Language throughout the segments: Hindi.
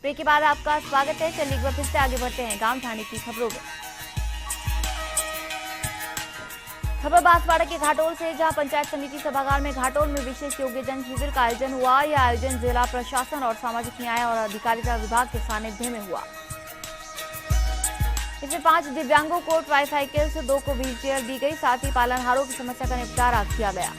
ब्रेक के बाद आपका स्वागत है। चलिए एक बार फिर से आगे बढ़ते हैं गांव ठाणे की खबरों में। खबर बांसवाड़ा के घाटोल से, जहां पंचायत समिति सभागार में घाटोल में विशेष योग्यजन शिविर का आयोजन हुआ। यह आयोजन जिला प्रशासन और सामाजिक न्याय और अधिकारिता विभाग के सानिध्य में हुआ। इसमें 5 दिव्यांगों को ट्राईसाइकिल्स, 2 को व्हील चेयर दी गई। साथ ही पालनहारों की समस्या का निपटारा किया गया।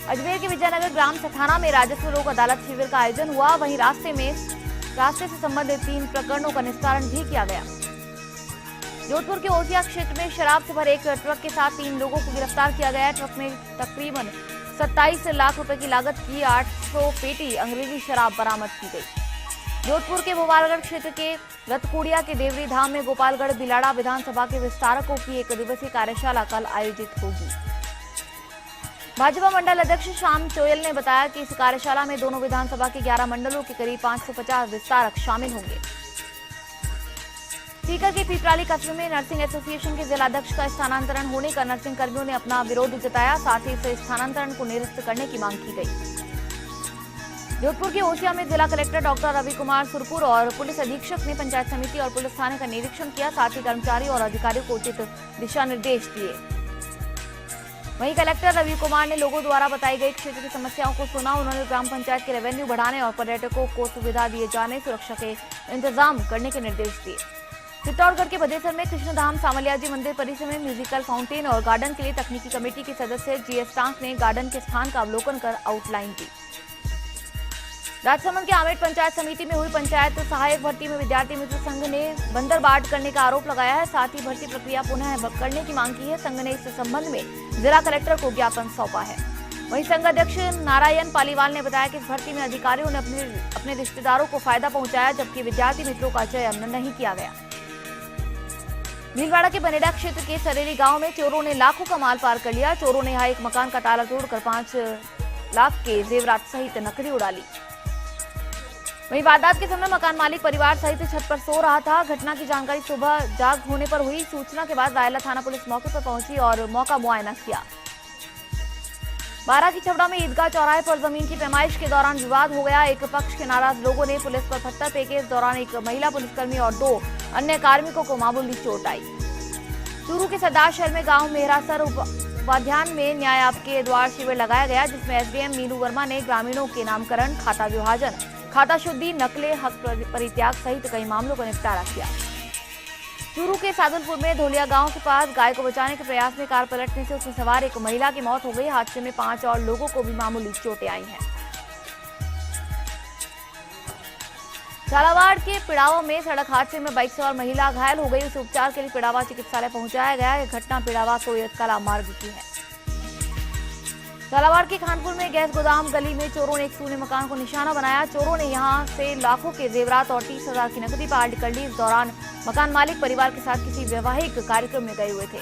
अजमेर के विजयनगर ग्राम सठाना में राजस्व लोक अदालत शिविर का आयोजन हुआ। वहीं रास्ते से संबंधित 3 प्रकरणों का निस्तारण भी किया गया। जोधपुर के ओसिया क्षेत्र में शराब से भरे एक ट्रक के साथ 3 लोगों को गिरफ्तार किया गया। ट्रक में तकरीबन 27 लाख रुपए की लागत की 800 पेटी अंग्रेजी शराब बरामद की गई। जोधपुर के भोपालगढ़ क्षेत्र के रतकुड़िया के देवरी धाम में गोपालगढ़ बिलाड़ा विधानसभा के विस्तारकों की 1 दिवसीय कार्यशाला कल आयोजित होगी। भाजपा मंडल अध्यक्ष श्याम चोयल ने बताया कि इस कार्यशाला में दोनों विधानसभा के 11 मंडलों के करीब 550 विस्तारक शामिल होंगे। सीकर के पिपराली कस्बे में नर्सिंग एसोसिएशन के जिलाध्यक्ष का स्थानांतरण होने का नर्सिंग कर्मियों ने अपना विरोध जताया। साथ ही इस स्थानांतरण को निरस्त करने की मांग की गई। जोधपुर के ओसिया में जिला कलेक्टर डॉक्टर रवि कुमार सुरपुर और पुलिस अधीक्षक ने पंचायत समिति और पुलिस थाने का निरीक्षण किया। साथ ही कर्मचारियों और अधिकारियों को उचित दिशा निर्देश दिए। वहीं कलेक्टर रवि कुमार ने लोगों द्वारा बताई गई क्षेत्र की समस्याओं को सुना। उन्होंने ग्राम पंचायत के रेवेन्यू बढ़ाने और पर्यटकों को सुविधा दिए जाने, सुरक्षा के इंतजाम करने के निर्देश दिए। चित्तौड़गढ़ के बदेसर में कृष्णधाम सामलियाजी मंदिर परिसर में म्यूजिकल फाउंटेन और गार्डन के लिए तकनीकी कमेटी के सदस्य जीएस टांक ने गार्डन के स्थान का अवलोकन कर आउटलाइन दी। राजसमंद के आमेट पंचायत समिति में हुई पंचायत सहायक भर्ती में विद्यार्थी मित्र संघ ने बंदरबाट करने का आरोप लगाया है। साथ ही भर्ती प्रक्रिया पुनः करने की मांग की है। संघ ने इस संबंध में जिला कलेक्टर को ज्ञापन सौंपा है। वहीं संघ अध्यक्ष नारायण पालीवाल ने बताया कि इस भर्ती में अधिकारियों ने अपने रिश्तेदारों को फायदा पहुंचाया, जबकि विद्यार्थी मित्रों का चयन नहीं किया गया। भीलवाड़ा के बनेडा क्षेत्र के सरेली गांव में चोरों ने लाखों का माल पार कर लिया। चोरों ने यहां एक मकान का ताला तोड़कर 5 लाख के जेवरात सहित नकदी उड़ा ली। वहीं वारदात के समय मकान मालिक परिवार सहित छत पर सो रहा था। घटना की जानकारी सुबह जाग होने पर हुई। सूचना के बाद रायला थाना पुलिस मौके पर पहुंची और मौका मुआयना किया। बारा की छबड़ा में ईदगाह चौराहे पर जमीन की पैमाइश के दौरान विवाद हो गया। एक पक्ष के नाराज लोगों ने पुलिस पर पत्थर फेंके। इस दौरान एक महिला पुलिसकर्मी और 2 अन्य कार्मिकों को मामूली चोट आई। चूरू के सरदार शहर में गांव मेहरासर उपाध्यान में न्याय आपके द्वार शिविर लगाया गया, जिसमें एसडीएम मीनू वर्मा ने ग्रामीणों के नामकरण, खाता विभाजन, खाता शुद्धि, नकले हक परित्याग सहित कई मामलों का निपटारा किया। चूरू के सादुलपुर में धोलिया गांव के पास गाय को बचाने के प्रयास में कार पलटने से उसमें सवार एक महिला की मौत हो गई। हादसे में 5 और लोगों को भी मामूली चोटें आई हैं। झालावाड़ के पिड़ावा में सड़क हादसे में बाइक सवार महिला घायल हो गई। उसे उपचार के लिए पिड़ावा चिकित्सालय पहुंचाया गया। यह घटना पिड़ावा सोयत कला मार्ग की है। झालावाड़ के खानपुर में गैस गोदाम गली में चोरों ने एक सूने मकान को निशाना बनाया। चोरों ने यहां से लाखों के जेवरात और 30,000 की नकदी पार कर ली। इस दौरान मकान मालिक परिवार के साथ किसी वैवाहिक कार्यक्रम में गए हुए थे।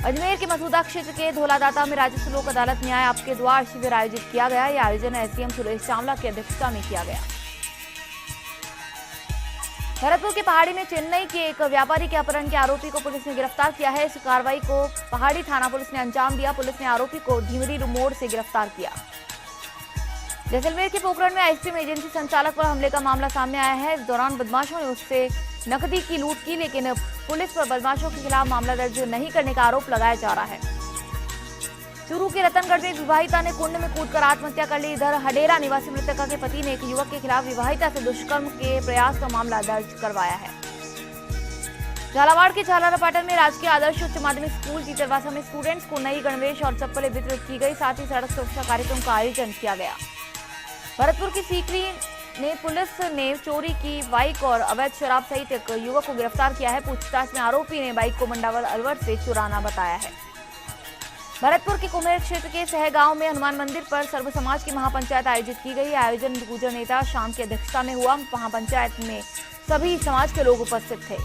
अजमेर के मसूदा क्षेत्र के धोलादाता में राजस्व लोक अदालत न्याय आपके द्वार शिविर आयोजित किया गया। यह आयोजन एसडीएम सुरेश चावला की अध्यक्षता में किया गया। भरतपुर के पहाड़ी में चेन्नई के एक व्यापारी के अपहरण के आरोपी को पुलिस ने गिरफ्तार किया है। इस कार्रवाई को पहाड़ी थाना पुलिस ने अंजाम दिया। पुलिस ने आरोपी को धीवरी मोड़ से गिरफ्तार किया। जैसलमेर के पोखरण में आइसक्रीम एजेंसी संचालक पर हमले का मामला सामने आया है। इस दौरान बदमाशों ने उससे नकदी की लूट की, लेकिन पुलिस पर बदमाशों के खिलाफ मामला दर्ज नहीं करने का आरोप लगाया जा रहा है। चूरू के रतनगढ़ में विवाहिता ने कुंड में कूदकर आत्महत्या कर ली। इधर हडेरा निवासी मृतका के पति ने एक युवक के खिलाफ विवाहिता से दुष्कर्म के प्रयास का मामला दर्ज करवाया है। झालावाड़ के झालरापाटन में राजकीय आदर्श उच्च माध्यमिक स्कूल टीचरवासा में स्टूडेंट्स को नई गणवेश और चप्पलें वितरित की गई। साथ ही सड़क सुरक्षा कार्यक्रम का आयोजन किया गया। भरतपुर की सीकरी ने पुलिस ने चोरी की बाइक और अवैध शराब सहित एक युवक को गिरफ्तार किया है। पूछताछ में आरोपी ने बाइक को मंडावल अलवर से चुराना बताया है। भरतपुर के कुम्हेर क्षेत्र के सहगांव में हनुमान मंदिर पर सर्व समाज की महापंचायत आयोजित की गई। आयोजन गुर्जर नेता शाम की अध्यक्षता में हुआ। महापंचायत में सभी समाज के लोग उपस्थित थे।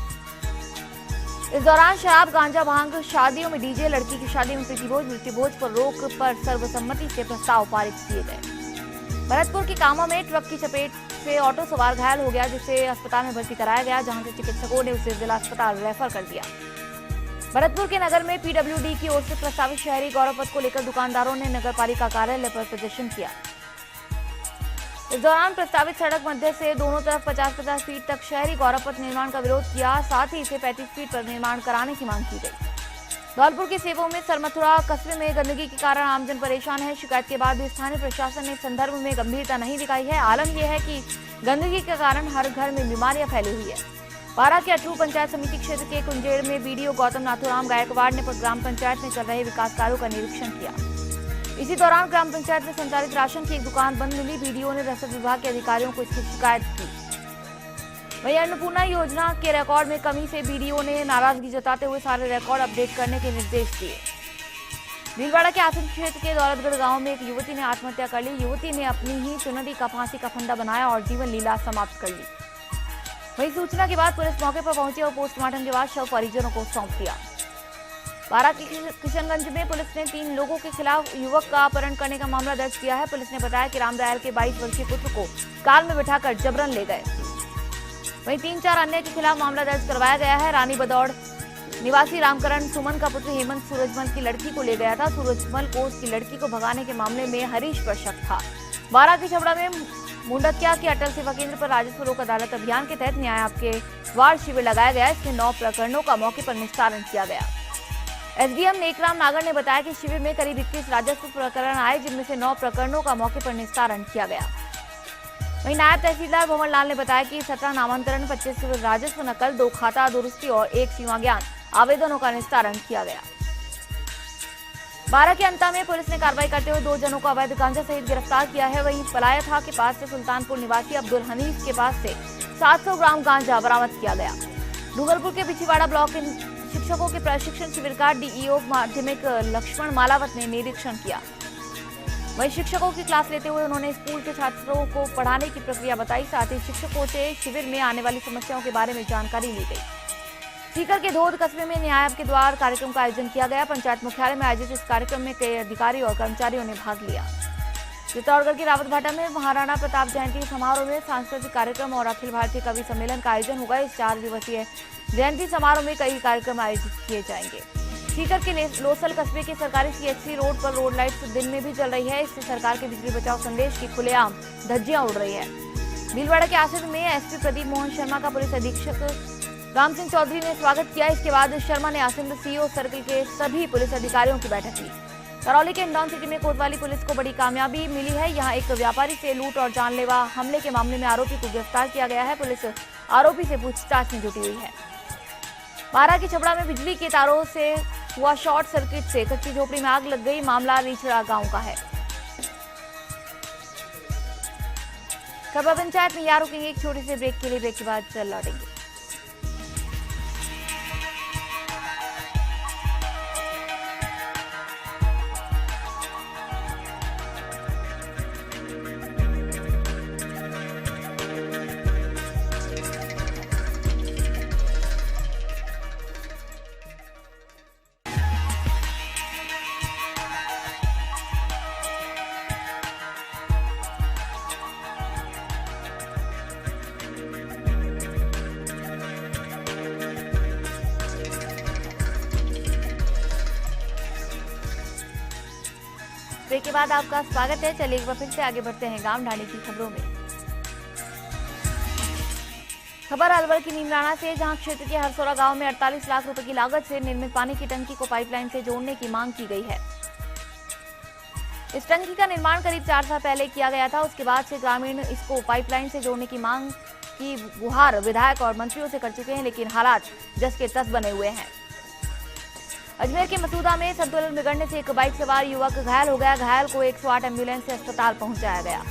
इस दौरान शराब, गांजा, भांग, शादियों में डीजे, लड़की की शादी में प्रीतिभोज, मृत्युभोज पर रोक पर सर्वसम्मति से प्रस्ताव पारित किए गए। भरतपुर के कामा में ट्रक की चपेट से ऑटो सवार घायल हो गया, जिसे अस्पताल में भर्ती कराया गया, जहां से चिकित्सकों ने उसे जिला अस्पताल रेफर कर दिया। भरतपुर के नगर में पीडब्ल्यूडी की ओर से प्रस्तावित शहरी गौरव पथ को लेकर दुकानदारों ने नगर पालिका कार्यालय पर प्रदर्शन किया। इस दौरान प्रस्तावित सड़क मध्य से दोनों तरफ 50-50 फीट तक शहरी गौरव पथ निर्माण का विरोध किया, साथ ही इसे 35 फीट पर निर्माण कराने की मांग की गई। धौलपुर के सेवों में सरमथुरा कस्बे में गंदगी के कारण आमजन परेशान है। शिकायत के बाद भी स्थानीय प्रशासन ने इस संदर्भ में गंभीरता नहीं दिखाई है। आलम यह है कि गंदगी के कारण हर घर में बीमारियां फैली हुई है। बारा के अटरू पंचायत समिति क्षेत्र के कुंजेड़ में बीडीओ गौतम नाथुराम गायकवाड़ ने ग्राम पंचायत में चल रहे विकास कार्यों का निरीक्षण किया। इसी दौरान ग्राम पंचायत में संचालित राशन की एक दुकान बंद मिली। बीडीओ ने रसद विभाग के अधिकारियों को इसकी शिकायत की। वहीं अन्नपूर्णा योजना के रिकॉर्ड में कमी से बीडीओ ने नाराजगी जताते हुए सारे रिकॉर्ड अपडेट करने के निर्देश दिए। भीलवाड़ा के आसिम क्षेत्र के दौलतगढ़ गांव में एक युवती ने आत्महत्या कर ली। युवती ने अपनी ही चुनरी का फांसी का फंदा बनाया और जीवन लीला समाप्त कर ली। वहीं सूचना के बाद पुलिस मौके पर पहुंची और पोस्टमार्टम के बाद शव परिजनों को सौंप दिया। बारा के किशनगंज में पुलिस ने 3 लोगों के खिलाफ युवक का अपहरण करने का मामला दर्ज किया है। पुलिस ने बताया कि रामदयाल के 22 वर्षीय पुत्र को कार में बिठाकर जबरन ले गए। वहीं 3-4 अन्य के खिलाफ मामला दर्ज करवाया गया है। रानी बदौड़ निवासी रामकरण सुमन का पुत्र हेमंत सूरजमल की लड़की को ले गया था। सूरजमल को उसकी लड़की को भगाने के मामले में हरीश पर शक था। बारा के छबड़ा में मुंडकिया के अटल सेवा केंद्र पर राजस्व लोक अदालत अभियान के तहत न्याय आपके वार्ड शिविर लगाया गया। इसमें 9 प्रकरणों का मौके पर निस्तारण किया गया। एसडीएम नेकराम नागर ने बताया कि शिविर में करीब 21 राजस्व प्रकरण आए, जिनमें से 9 प्रकरणों का मौके पर निस्तारण किया गया। वहीं नायब तहसीलदार भवन लाल ने बताया कि 17 नामांतरण, 25 राजस्व नकल, 2 खाता दुरुस्ती और 1 सीमा ज्ञान आवेदनों का निस्तारण किया गया। बारा के अंता में पुलिस ने कार्रवाई करते हुए 2 जनों को अवैध गांजा सहित गिरफ्तार किया है। वहीं पलायथा के पास से सुल्तानपुर निवासी अब्दुल हनीफ के पास से 700 ग्राम गांजा बरामद किया गया। डूंगरपुर के बिछीवाड़ा ब्लॉक के शिक्षकों के प्रशिक्षण शिविर का डीईओ माध्यमिक लक्ष्मण मालावत ने निरीक्षण किया। वहीं शिक्षकों की क्लास लेते हुए उन्होंने स्कूल के छात्रों को पढ़ाने की प्रक्रिया बताई। साथ ही शिक्षकों से शिविर में आने वाली समस्याओं के बारे में जानकारी ली गई। सीकर के धोद कस्बे में न्याय आपके द्वार कार्यक्रम का आयोजन किया गया। पंचायत मुख्यालय में आयोजित इस कार्यक्रम में कई अधिकारी और कर्मचारियों ने भाग लिया। चित्तौड़गढ़ के रावतभाटा में महाराणा प्रताप जयंती समारोह में सांस्कृतिक कार्यक्रम और अखिल भारतीय कवि सम्मेलन का आयोजन होगा। इस 4 दिवसीय जयंती समारोह में कई कार्यक्रम आयोजित किए जाएंगे। सीकर के लोसल कस्बे के सरकारी सीएचसी रोड पर रोड लाइट्स दिन में भी जल रही है। इससे सरकार के बिजली बचाओ संदेश की खुलेआम धज्जियां उड़ रही है। भीलवाड़ा के आसिफ में एसपी प्रदीप मोहन शर्मा का पुलिस अधीक्षक राम सिंह चौधरी ने स्वागत किया। इसके बाद शर्मा ने आसिम सीओ सर्किल के सभी पुलिस अधिकारियों की बैठक ली। करौली के इंदौर सिटी में कोतवाली पुलिस को बड़ी कामयाबी मिली है। यहां एक व्यापारी से लूट और जानलेवा हमले के मामले में आरोपी को गिरफ्तार किया गया है। पुलिस आरोपी से पूछताछ में जुटी हुई है। बारा के छबड़ा में बिजली के तारों से हुआ शॉर्ट सर्किट से कच्ची झोपड़ी में आग लग गई। मामला रिछड़ा गांव का है। खबर पंचायत में यहाँ रुकेंगे एक छोटे से ब्रेक के लिए। ब्रेक के बाद चल लौटेंगे। ब्रेक के बाद आपका स्वागत है। चलिए एक बार फिर से आगे बढ़ते हैं गांव ढाणी की खबरों में। खबर अलवर की नीमराना से, जहां क्षेत्र के हरसोरा गांव में 48 लाख रुपए की लागत से निर्मित पानी की टंकी को पाइपलाइन से जोड़ने की मांग की गई है। इस टंकी का निर्माण करीब 4 साल पहले किया गया था। उसके बाद से ग्रामीण इसको पाइपलाइन से जोड़ने की मांग की गुहार विधायक और मंत्रियों से कर चुके हैं, लेकिन हालात जस के तस बने हुए हैं। अजमेर के मसूदा में संतुलन बिगड़ने से एक बाइक सवार युवक घायल हो गया। घायल को 108 एम्बुलेंस से अस्पताल पहुंचाया गया।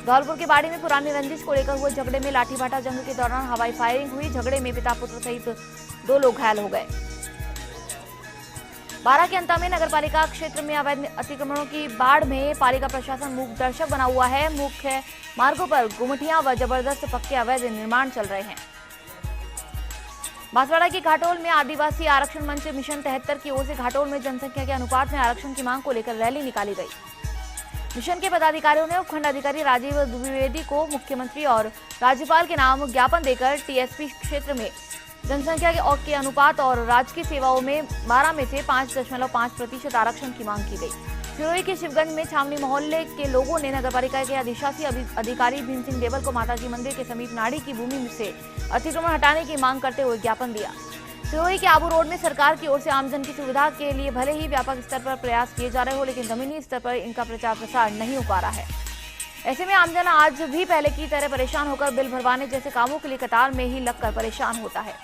धौलपुर के बाड़ी में पुरानी रंजिश को लेकर हुए झगड़े में लाठीभाटा जंग के दौरान हवाई फायरिंग हुई। झगड़े में पिता पुत्र सहित 2 लोग घायल हो गए। बारा के अंता में नगरपालिका क्षेत्र में अवैध अतिक्रमणों की बाढ़ में पालिका प्रशासन मूक दर्शक बना हुआ है। मुख्य मार्गों पर गुमटियां व जबरदस्त पक्के अवैध निर्माण चल रहे हैं। बांसवाड़ा के घाटोल में आदिवासी आरक्षण मंच मिशन 73 की ओर से घाटोल में जनसंख्या के अनुपात में आरक्षण की मांग को लेकर रैली निकाली गई। मिशन के पदाधिकारियों ने उपखंड अधिकारी राजीव द्विवेदी को मुख्यमंत्री और राज्यपाल के नाम ज्ञापन देकर टीएसपी क्षेत्र में जनसंख्या के अनुपात और राजकीय सेवाओं में 12 में से 5.5% आरक्षण की मांग की गई। सिरोही के शिवगंज में छावनी मोहल्ले के लोगों ने नगरपालिका के अधिशासी अधिकारी भीम सिंह देवल को माताजी मंदिर के समीप नाड़ी की भूमि से अतिक्रमण हटाने की मांग करते हुए ज्ञापन दिया। सिरोही के आबू रोड में सरकार की ओर से आमजन की सुविधा के लिए भले ही व्यापक स्तर पर प्रयास किए जा रहे हो, लेकिन जमीनी स्तर पर इनका प्रचार प्रसार नहीं हो पा रहा है। ऐसे में आमजन आज भी पहले की तरह परेशान होकर बिल भरवाने जैसे कामों के लिए कतार में ही लगकर परेशान होता है।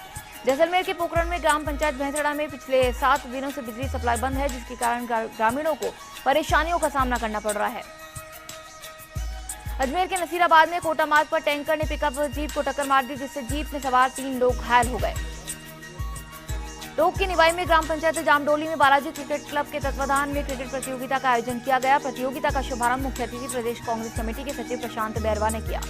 जैसलमेर के पोखरण में ग्राम पंचायत भैंसड़ा में पिछले 7 दिनों से बिजली सप्लाई बंद है, जिसके कारण ग्रामीणों को परेशानियों का सामना करना पड़ रहा है। अजमेर के नसीराबाद में कोटा मार्ग पर टैंकर ने पिकअप जीप को टक्कर मार दी, जिससे जीप में सवार 3 लोग घायल हो गए। टोंक की निवाई में ग्राम पंचायत जामडोली में बालाजी क्रिकेट क्लब के तत्वाधान में क्रिकेट प्रतियोगिता का आयोजन किया गया। प्रतियोगिता का शुभारंभ मुख्य अतिथि प्रदेश कांग्रेस कमेटी के सचिव प्रशांत बैरवा ने किया।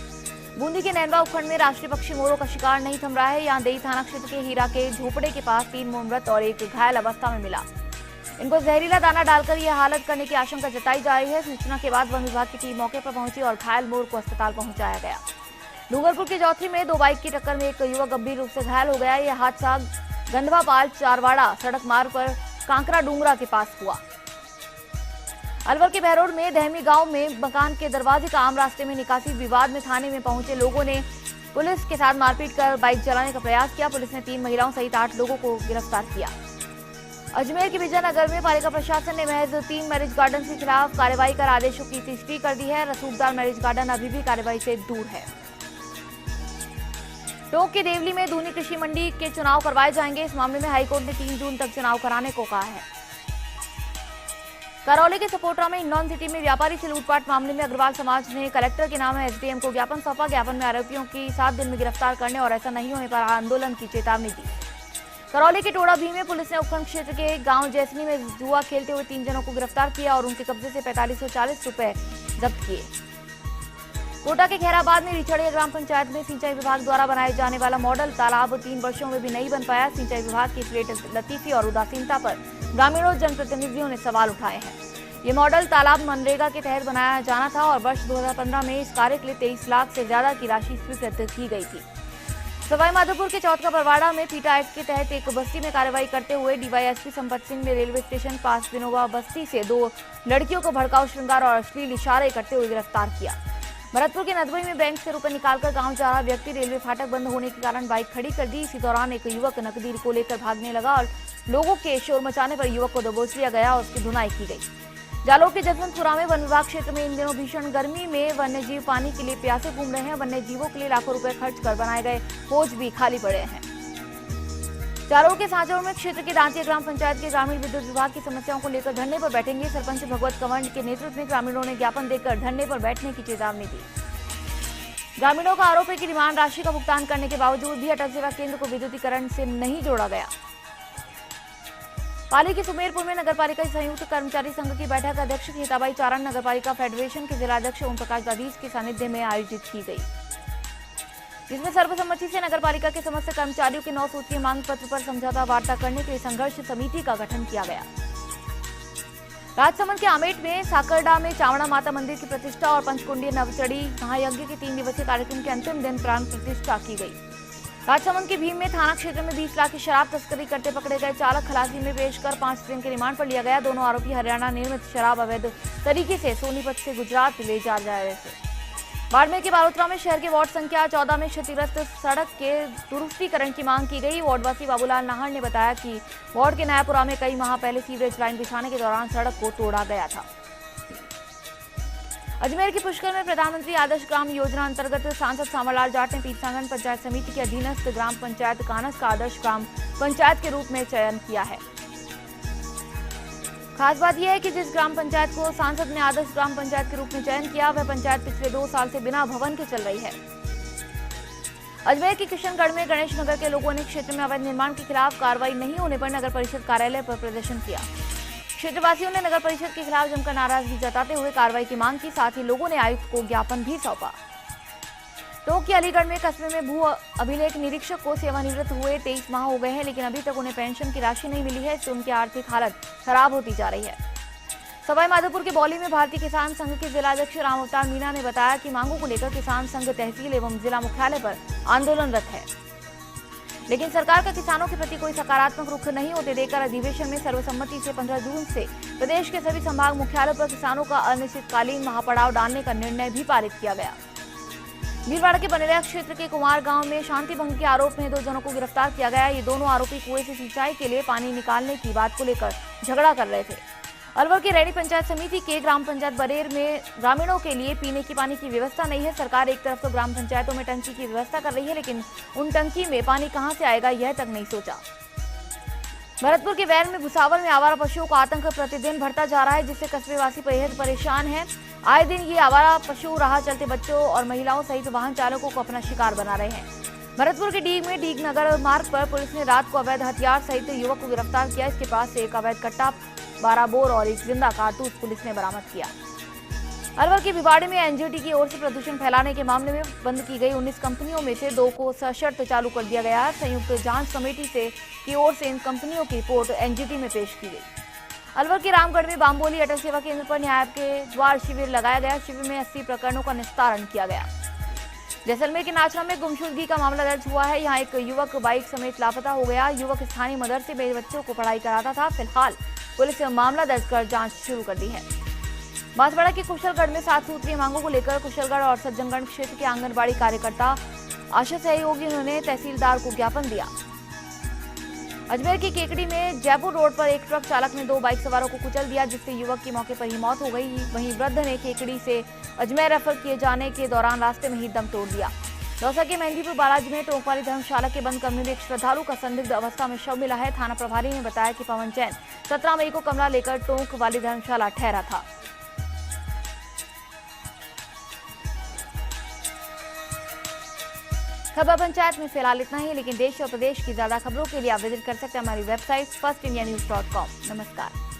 बूंदी के नैनवा उपखंड में राष्ट्रीय पक्षी मोरों का शिकार नहीं थम रहा है। यहाँ देई थाना क्षेत्र के हीरा के झोपड़े के पास 3 मोर मृत और 1 घायल अवस्था में मिला। इनको जहरीला दाना डालकर यह हालत करने की आशंका जताई जा रही है। सूचना के बाद वन विभाग की टीम मौके पर पहुंची और घायल मोर को अस्पताल पहुंचाया गया। डूंगरपुर के जौथी में 2 बाइक की टक्कर में एक युवक गंभीर रूप से घायल हो गया। यह हादसा गंधवापाल चारवाड़ा सड़क मार्ग पर कांकरा डूंगरा के पास हुआ। अलवर के बहरोड में दहमी गांव में मकान के दरवाजे का आम रास्ते में निकासी विवाद में थाने में पहुंचे लोगों ने पुलिस के साथ मारपीट कर बाइक जलाने का प्रयास किया। पुलिस ने 3 महिलाओं सहित 8 लोगों को गिरफ्तार किया। अजमेर के विजयनगर में पालिका प्रशासन ने महज 3 मैरिज गार्डन के खिलाफ कार्रवाई कर आदेशों की पुष्टि कर दी है। रसूखदार मैरिज गार्डन अभी भी कार्रवाई से दूर है। टोंक के देवली में दूनी कृषि मंडी के चुनाव करवाए जाएंगे। इस मामले में हाईकोर्ट ने 3 जून तक चुनाव कराने को कहा है। करौली के सपोटरा में हिंडौन सिटी में व्यापारी से लूटपाट मामले में अग्रवाल समाज ने कलेक्टर के नाम एसडीएम को ज्ञापन सौंपा। ज्ञापन में आरोपियों की 7 दिन में गिरफ्तार करने और ऐसा नहीं होने पर आंदोलन की चेतावनी दी। करौली के टोड़ा भी में पुलिस ने उपखंड क्षेत्र के गांव जैसनी में जुआ खेलते हुए 3 जनों को गिरफ्तार किया और उनके कब्जे से 4540 रुपए जब्त किए। कोटा के खैराबाद में रिछड़िया ग्राम पंचायत में सिंचाई विभाग द्वारा बनाए जाने वाला मॉडल तालाब 3 वर्षों में भी नहीं बन पाया। सिंचाई विभाग की लतीफी और उदासीनता पर ग्रामीणों जनप्रतिनिधियों ने सवाल उठाए हैं। ये मॉडल तालाब मनरेगा के तहत बनाया जाना था और वर्ष 2015 में इस कार्य के लिए 23 लाख से ज्यादा की राशि स्वीकृत की गई थी। सवाईमाधोपुर के चौथ का परवाड़ा में पीटा एक्ट के तहत एक बस्ती में कार्रवाई करते हुए डीवाईएसपी संपत सिंह ने रेलवे स्टेशन पास विनोबा बस्ती से 2 लड़कियों को भड़काऊ श्रृंगार और अश्लील इशारे करते हुए गिरफ्तार किया। भरतपुर के नदबई में बैंक से रुपए निकालकर गांव जा रहा व्यक्ति रेलवे फाटक बंद होने के कारण बाइक खड़ी कर दी। इसी दौरान एक युवक नकदी को लेकर भागने लगा और लोगों के शोर मचाने पर युवक को दबोच लिया गया और उसकी धुनाई की गई। जालौर के जसवंतपुरा में वन विभाग क्षेत्र में इन दिनों भीषण गर्मी में वन्य जीव पानी के लिए प्यासे घूम रहे हैं। वन्य जीवों के लिए लाखों रुपए खर्च कर बनाए गए पोज भी खाली पड़े हैं। जालौर के सांचौर में क्षेत्र के दांतिया ग्राम पंचायत के ग्रामीण विद्युत विभाग की समस्याओं को लेकर धरने पर बैठेंगे। सरपंच भगवत कंवर के नेतृत्व में ग्रामीणों ने ज्ञापन देकर धरने पर बैठने की चेतावनी दी। ग्रामीणों का आरोप है कि डिमांड राशि का भुगतान करने के बावजूद भी अटल सेवा केंद्र को विद्युतीकरण से नहीं जोड़ा गया। पाली के सुमेरपुर में नगरपालिका संयुक्त कर्मचारी संघ की बैठक अध्यक्ष हिताबाई चारण नगरपालिका फेडरेशन के जिलाध्यक्ष ओम प्रकाश दादीज के सानिध्य में आयोजित की गई, जिसमें सर्वसम्मति से नगरपालिका के समस्त कर्मचारियों के 9 सूत्रीय मांग पत्र पर समझौता वार्ता करने के लिए संघर्ष समिति का गठन किया गया। राजसमंद के आमेट में साकरडा में चावड़ा माता मंदिर की प्रतिष्ठा और पंचकुंडीय नवचढ़ी महायज्ञ के 3 दिवसीय कार्यक्रम के अंतिम दिन प्राण प्रतिष्ठा की गई। राजसमंद के भीम में थाना क्षेत्र में 20 लाख की शराब तस्करी करते पकड़े गए चालक खलासी में पेश कर 5 दिन के रिमांड पर लिया गया। दोनों आरोपी हरियाणा निर्मित शराब अवैध तरीके से सोनीपत से गुजरात ले जा रहे थे। बाड़मेर के बालोतरा में शहर के वार्ड संख्या 14 में क्षतिग्रस्त सड़क के दुरुस्तीकरण की मांग की गई। वार्डवासी बाबूलाल नाहर ने बताया कि वार्ड के नयापुरा में कई माह पहले सीवरेज लाइन बिछाने के दौरान सड़क को तोड़ा गया था। अजमेर के पुष्कर में प्रधानमंत्री आदर्श ग्राम योजना अंतर्गत सांसद सामरलाल जाट ने पीरसांगन पंचायत समिति के अधीनस्थ ग्राम पंचायत कानस का आदर्श ग्राम पंचायत के रूप में चयन किया है। खास बात यह है कि जिस ग्राम पंचायत को सांसद ने आदर्श ग्राम पंचायत के रूप में चयन किया, वह पंचायत पिछले 2 साल से बिना भवन के चल रही है। अजमेर के किशनगढ़ में गणेश नगर के लोगों ने क्षेत्र में अवैध निर्माण के खिलाफ कार्रवाई नहीं होने पर नगर परिषद कार्यालय पर प्रदर्शन किया। क्षेत्रवासियों ने नगर परिषद के खिलाफ जमकर नाराजगी जताते हुए कार्रवाई की मांग की। साथ ही लोगों ने आयुक्त को ज्ञापन भी सौंपा। टोंक के अलीगढ़ में कस्बे में भू अभिलेख निरीक्षक को सेवानिवृत्त हुए 23 माह हो गए हैं, लेकिन अभी तक उन्हें पेंशन की राशि नहीं मिली है। इससे उनकी आर्थिक हालत खराब होती जा रही है। सवाईमाधोपुर के बौली में भारतीय किसान संघ के जिलाध्यक्ष राम अवतार मीणा ने बताया कि मांगों को लेकर किसान संघ तहसील एवं जिला मुख्यालय पर आंदोलनरत है। लेकिन सरकार का किसानों के प्रति कोई सकारात्मक रुख नहीं होते देखकर अधिवेशन में सर्वसम्मति से 15 जून से प्रदेश के सभी संभाग मुख्यालयों पर किसानों का अनिश्चितकालीन महापड़ाव डालने का निर्णय भी पारित किया गया। भीलवाड़ा के बनेरिया क्षेत्र के कुमार गांव में शांति भंग के आरोप में 2 जनों को गिरफ्तार किया गया। ये दोनों आरोपी कुएं से सिंचाई के लिए पानी निकालने की बात को लेकर झगड़ा कर रहे थे। अलवर के रैणी पंचायत समिति के ग्राम पंचायत बरेर में ग्रामीणों के लिए पीने की पानी की व्यवस्था नहीं है। सरकार एक तरफ तो ग्राम पंचायतों में टंकी की व्यवस्था कर रही है, लेकिन उन टंकी में पानी कहां से आएगा यह तक नहीं सोचा। भरतपुर के वैर में भुसावल में आवारा पशुओं का आतंक प्रतिदिन बढ़ता जा रहा है, जिससे कस्बेवासी बेहद परेशान हैं। आए दिन ये आवारा पशु राह चलते बच्चों और महिलाओं सहित वाहन चालकों को अपना शिकार बना रहे हैं। भरतपुर के डीग में डीग नगर मार्ग पर पुलिस ने रात को अवैध हथियार सहित युवक को गिरफ्तार किया। इसके पास से एक अवैध कट्टा, 12 बोर और एक जिंदा कारतूस पुलिस ने बरामद किया। अलवर के भिवाड़ी में एनजीटी की ओर से प्रदूषण फैलाने के मामले में बंद की गई 19 कंपनियों में से 2 को सशर्त चालू कर दिया गया है। संयुक्त जांच कमेटी की ओर से इन कंपनियों की रिपोर्ट एनजीटी में पेश की गई। अलवर के रामगढ़ में बाम्बोली अटल सेवा केंद्र पर न्याय के द्वार शिविर लगाया गया। शिविर में 80 प्रकरणों का निस्तारण किया गया। जैसलमेर के नाचना में गुमशुदगी का मामला दर्ज हुआ है। यहाँ एक युवक बाइक समेत लापता हो गया। युवक स्थानीय मदरसे में बच्चों को पढ़ाई कराता था। फिलहाल पुलिस ने मामला दर्ज कर जांच शुरू कर दी है। बांसवाड़ा के कुशलगढ़ में 7 सूत्रीय मांगों को लेकर कुशलगढ़ और सज्जनगढ़ क्षेत्र के आंगनबाड़ी कार्यकर्ता आशा सहयोगियों ने तहसीलदार को ज्ञापन दिया। अजमेर की केकड़ी में जयपुर रोड पर एक ट्रक चालक ने 2 बाइक सवारों को कुचल दिया, जिससे युवक की मौके पर ही मौत हो गई। वहीं वृद्ध ने केकड़ी से अजमेर रेफर किए जाने के दौरान रास्ते में ही दम तोड़ दिया। दौसा के मेहंदीपुर बालाजी में टोंक वाली धर्मशाला के बंद कमरे में एक श्रद्धालु का संदिग्ध अवस्था में शव मिला है। थाना प्रभारी ने बताया कि पवन जैन 17 मई को कमरा लेकर टोंक वाली धर्मशाला ठहरा था। खबर पंचायत में फिलहाल इतना ही, लेकिन देश और प्रदेश की ज्यादा खबरों के लिए आप विजिट कर सकते हैं हमारी वेबसाइट firstindianews.com। नमस्कार।